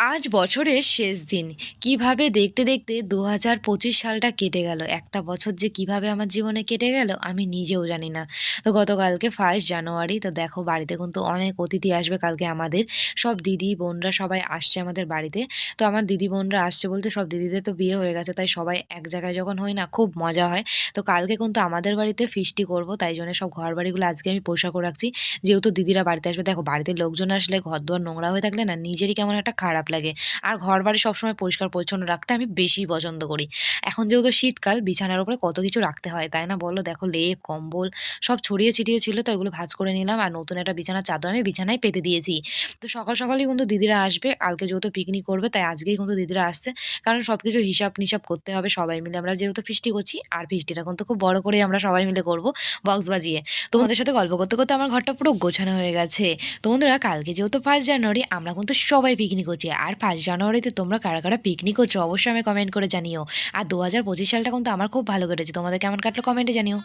আজ বছরের শেষ দিন। কিভাবে দেখতে, দেখতে ২০২৫ সালটা কেটে গেল। একটা বছর যে কিভাবে আমার জীবনে কেটে গেল আমি নিজেও জানি না। তো গতকালকে 1st জানুয়ারি তো দেখো বাড়িতে কিন্তু অনেক অতিথি আসবে কালকে আমাদের। সব দিদি, বোনরা সবাই আসছে আমাদের বাড়িতে। তো আমার দিদি, বোনরা আসছে বলতে সব দিদিদের তো বিয়ে হয়ে গেছে। তাই সবাই এক জায়গায় যখন হই না খুব মজা হয়। তো কালকে কিন্তু আমাদের বাড়িতে ফিস্টি করব। তাই জন্য সব ঘরবাড়িগুলো আজকে আমি পরিষ্কার করে রাখছি। যেহেতু দিদিরা বাড়িতে আসবে দেখো বাড়িতে লোকজন আসলে ঘর-দুয়ার নোংরা হয়ে থাকলে না নিজেরই কেমন একটা খারাপ লাগে। আর ঘরবাড়ি সবসময় পরিষ্কার পরিচ্ছন্ন রাখতে আমি বেশি পছন্দ করি। এখন যেহেতু শীতকাল বিছানার উপরে কত কিছু রাখতে হয়, তাই না বলো? দেখো লেপ, কম্বল সব ছড়িয়ে ছিটিয়ে ছিল তো এগুলো ভাঁজ করে নিলাম আর নতুন একটা বিছানার চাদর আমি বিছানায় পেতে দিয়েছি। তো সকাল সকালই কিন্তু দিদিরা আসবে। কালকে যেহেতু পিকনিক করবে তাই আজকেই কিন্তু দিদিরা আসছে। কারণ সবকিছু হিসাব-নিসাব করতে হবে সবাই মিলে আমরা যেহেতু ফিস্টি করছি আর ফিস্টিটা কিন্তু খুব বড় করেই আমরা সবাই মিলে করব বক্স বাজিয়ে। তোমাদের সাথে গল্প করতে, করতে আমার ঘরটা পুরো গোছানো হয়ে গেছে। তো বন্ধুরা কালকে যেহেতু 1st জানুয়ারি আমরা কিন্তু সবাই পিকনিক করছি। আর 1st জানুয়ারিতে তোমরা কারা, কারা পিকনিক করছো অবশ্যই আমায় কমেন্ট করে জানিও। আর ২০২৫ সালটা কিন্তু আমার খুব ভালো কেটেছে। তোমাদের কেমন কাটলো কমেন্টে জানিও।